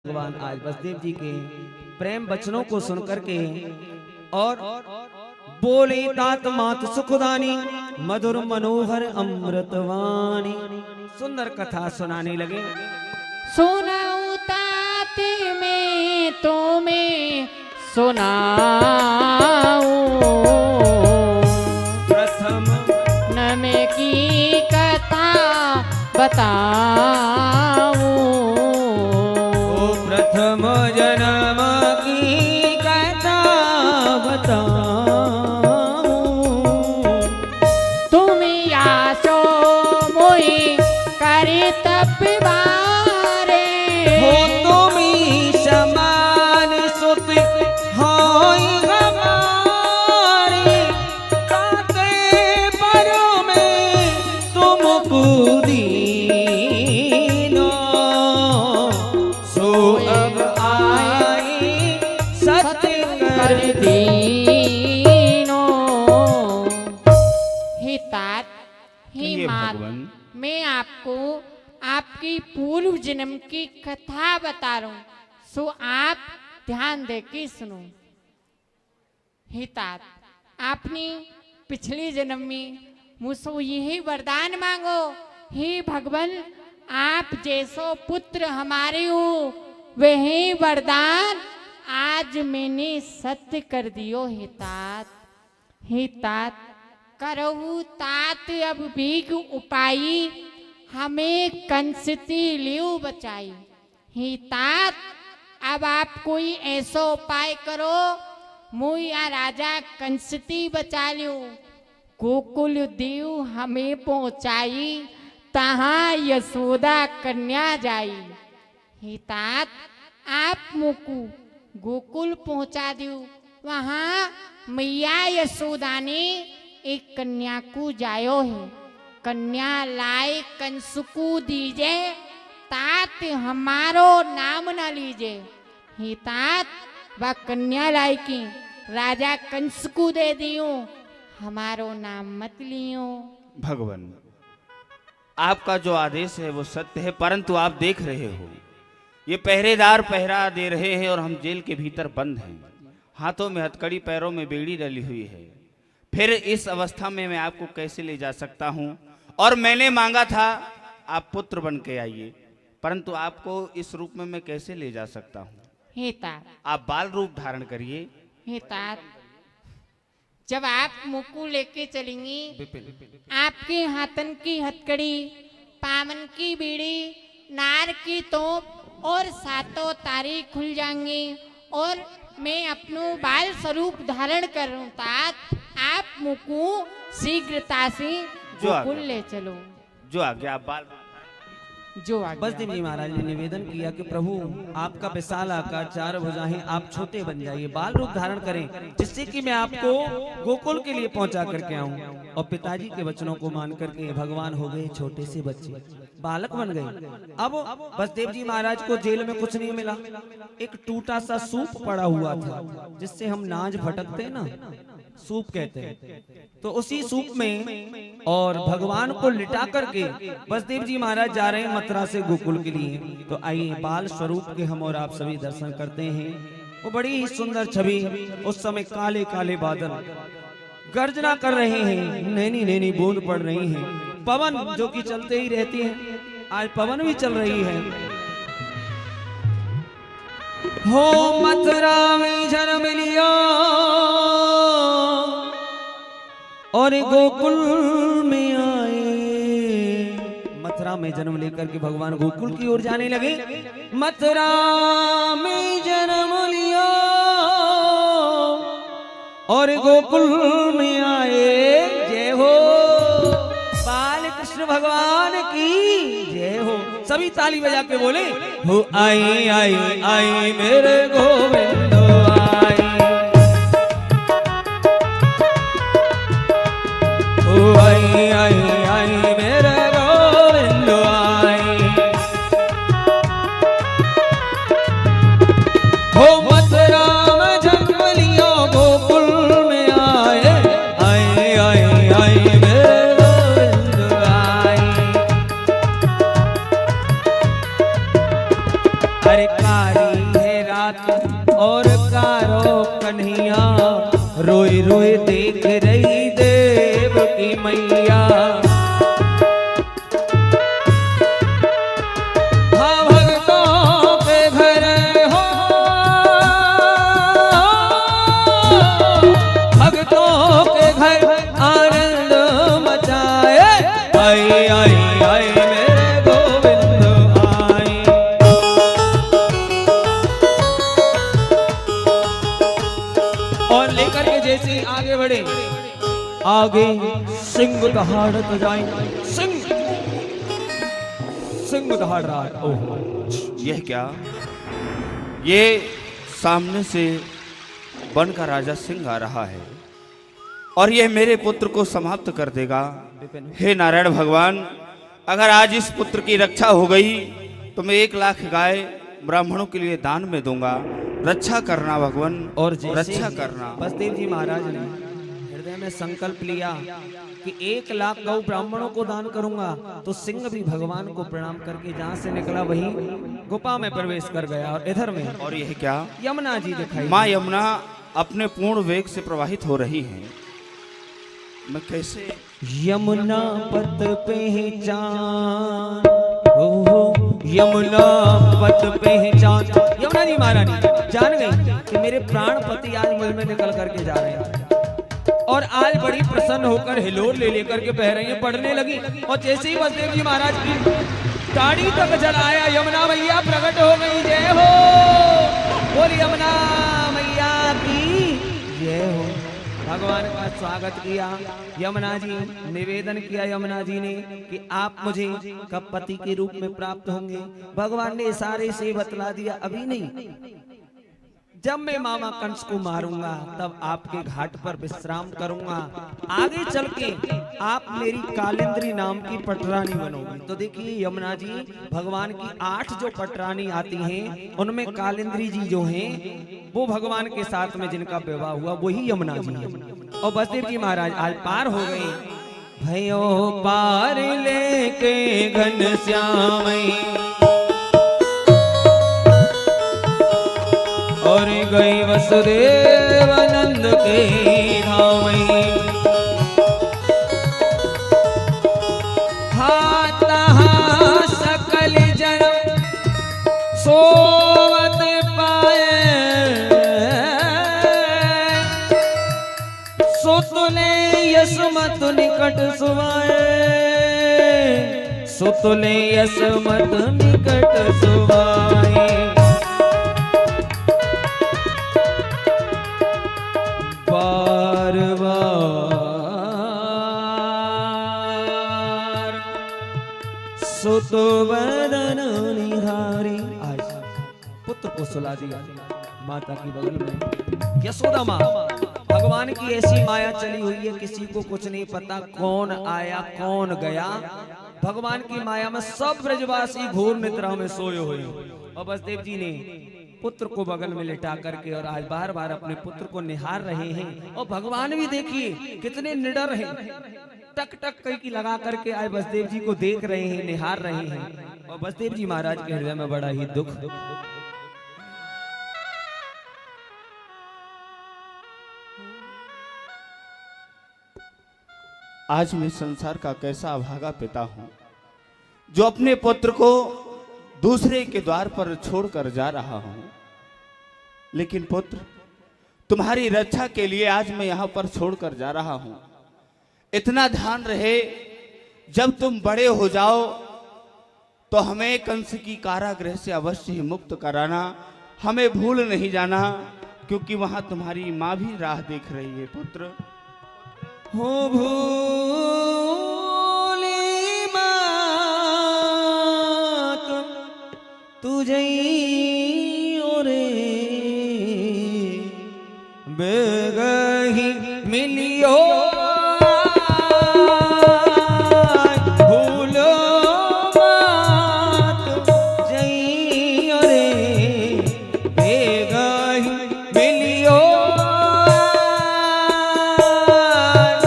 भगवान आज वसुदेव जी के प्रेम वचनों को सुनकर के और बोले तात मात सुखदानी मधुर मनोहर अमृतवाणी सुंदर कथा सुनाने लगे। सुनाऊं तात में तुम्हें सुनाऊं प्रथम नम की कथा बताऊं प्रथम जन्म की कथा बताऊं तुम आसो मोहि करी तप बारे हो तुमी समान सुत होई हमारी ताते परों में तुमको दीनो सो अब आई सत्य कर दीनो। हे तात हे मात, मैं आपको आपकी पूर्व जन्म की कथा बता रहा हूं, सो आप ध्यान दे के सुनो। हे तात, आपने पिछले जन्म में मुझसे यही वरदान मांगो, हे भगवान आप जैसो पुत्र हमारे हो वही वरदान आज मैंने सत्य कर दियो। हे तात, हे तात करहु तात अब भीग उपाई हमें कंसती लियो बचाई। हे तात अब आप कोई ऐसा उपाय करो मुया राजा कंसती बचा लियो। गोकुल देव हमें पहुंचाई तहां यशोदा कन्या जाई। हे तात आप मुकु गोकुल पहुंचा दियो, वहां मैया यशोदा ने एक कन्या को जायो है, कन्या लाए कंस को दीजे तात हमारो नाम न लीजे। हे तात वह कन्या लाई की राजा कंस को दे दियो, हमारो नाम मत लियो। भगवान आपका जो आदेश है वो सत्य है, परंतु आप देख रहे हो ये पहरेदार पहरा दे रहे हैं और हम जेल के भीतर बंद हैं, हाथों में हथकड़ी पैरों में बेड़ी डली हुई है। फिर इस अवस्था में मैं आपको कैसे ले जा सकता हूं? और मैंने मांगा था आप पुत्र बन के आइए, परंतु आपको इस रूप में मैं कैसे ले जा सकता हूं? हे तात, आप बाल रूप धारण करिए। हे तात, जब आप मुकु लेके चलेंगे आपके हाथन की हथकड़ी, पावन की बीड़ी, नार की तोप और सातों तारे खुल जाएंगे और मैं अपनो बाल स्वरूप धारण कर रहा हूँ। तात आप मुकु शीघ्रता से गोकुल ले चलो। जो आगे आप बाल जो आगे वसुदेव जी महाराज ने निवेदन किया कि प्रभु आपका विशाल आकार, चार भुजाएं, आप छोटे बन जाइए, बाल रूप धारण करें, जिससे कि मैं आपको गोकुल के लिए पहुंचा करके आऊं। और पिताजी के वचनों को मान करके भगवान हो गए छोटे से बच्चे, बालक बन गए। अब वसुदेव जी महाराज को जेल में कुछ नहीं मिला, एक टूटा सा सूप पड़ा हुआ था जिससे हम नाज भटकते ना, सूप कहते हैं। तो उसी सूप में और भगवान को लिटा करके वसुदेव जी महाराज जा रहे हैं मथुरा से गोकुल के लिए। तो आइए बाल स्वरूप के हम और आप सभी दर्शन करते हैं। वो बड़ी ही सुंदर छवि, उस समय काले काले बादल गर्जना कर रहे हैं, नैनी नैनी बूंद पड़ रही है, पवन जो कि चलते ही रहती है, आज पवन भी चल रही है। हो मथुरा में जन्म लिया और गोकुल में आए। मथुरा में जन्म लेकर के भगवान गोकुल की ओर जाने लगे। मथुरा में जन्म लिया और गोकुल में आए। जय हो बाल कृष्ण भगवान की जय हो। सभी ताली बजा के बोले हो आई आई आई मेरे गोविंद आई, हो आई आई आई मेरे गोविंद आई। हो मथुरा में जन्म लिया गोकुल में आए, आई आई आई मेरे गोविंद आई। अरे कारी आगे सिंह दहाड़त जाए। सिंह सिंह दहाड़ रहा है। ओहो, यह क्या? ये सामने से वन का राजा सिंह आ रहा है और यह मेरे पुत्र को समाप्त कर देगा। हे नारायण भगवान, अगर आज इस पुत्र की रक्षा हो गई तो मैं 1 लाख गाय ब्राह्मणों के लिए दान में दूंगा। रक्षा करना भगवान, और रक्षा करना। बसदेव जी महाराज ने हृदय में संकल्प लिया कि 1 लाख गौ ब्राह्मणों को दान करूंगा, तो सिंह भी भगवान को प्रणाम करके जहाँ से निकला वहीं गुफा में प्रवेश कर गया। और इधर में और यह क्या? यमुना जी दिखाई। माँ यमुना अपने पूर्ण वेग से प्रवाहित हो रही हैं। मैं कैसे? यमुना पथ पहचान, हो यमुना पथ पहचान। यमुना जी महारानी जान गई कि मेरे प्राणपति आज मुझ में निकल करके जा रहे हैं और आज बड़ी प्रसन्न होकर हिलोर ले लेकर के बह रही है, पढ़ने लगी। और जैसे ही बसदेव जी महाराज की दाढ़ी तक जल आया, यमुना मैया प्रकट हो गई। जय हो, बोल यमुना मैया की जय हो। भगवान का स्वागत किया यमुना जी, निवेदन किया यमुना जी ने कि आप मुझे कब पति के रूप में प्राप्त होंगे। भगवान ने इशारे से बतला दिया, अभी नहीं, जब मैं मामा कंस को मारूंगा तब आपके घाट पर विश्राम करूंगा। आगे चल के आप मेरी कालिंद्री नाम की पटरानी बनोगी। तो देखिए यमुना जी, भगवान की 8 जो पटरानी आती हैं उनमें कालिंद्री जी जो हैं वो भगवान के साथ में जिनका विवाह हुआ वही यमुना जी है। और बसदेव जी महाराज आज पार हो गए। भयो पार लेके घनश्याम और गई वसुदेव नंद के धाम। सकल जन सोवत पाए, सुतले यसमत निकट सुवाए, सुतले यसमत निकट सुवाए। बार बार सुत बदन निहारी। आज पुत्र को सुला दिया माता की बगल में। यशोदा माँ, भगवान की ऐसी माया चली हुई है, किसी को कुछ नहीं पता कौन आया कौन गया। भगवान की माया में सब ब्रजवासी घोर निद्रा में सोए हुए। और बसदेव जी ने पुत्र को बगल में लिटा करके और आज बार बार अपने पुत्र को निहार रहे हैं। और भगवान भी देखिए कितने निडर हैं, टक टक कई की लगा करके आज बसदेव जी को देख रहे हैं, निहार रहे हैं। और बसदेव जी महाराज के हृदय में बड़ा ही दुख। आज मैं संसार का कैसा अभागा पिता हूं जो अपने पुत्र को दूसरे के द्वार पर छोड़कर जा रहा हूं। लेकिन पुत्र, तुम्हारी रक्षा के लिए आज मैं यहां पर छोड़कर जा रहा हूं। इतना ध्यान रहे, जब तुम बड़े हो जाओ तो हमें कंस की कारागृह से अवश्य ही मुक्त कराना। हमें भूल नहीं जाना, क्योंकि वहां तुम्हारी मां भी राह देख रही है। पुत्र हो भूल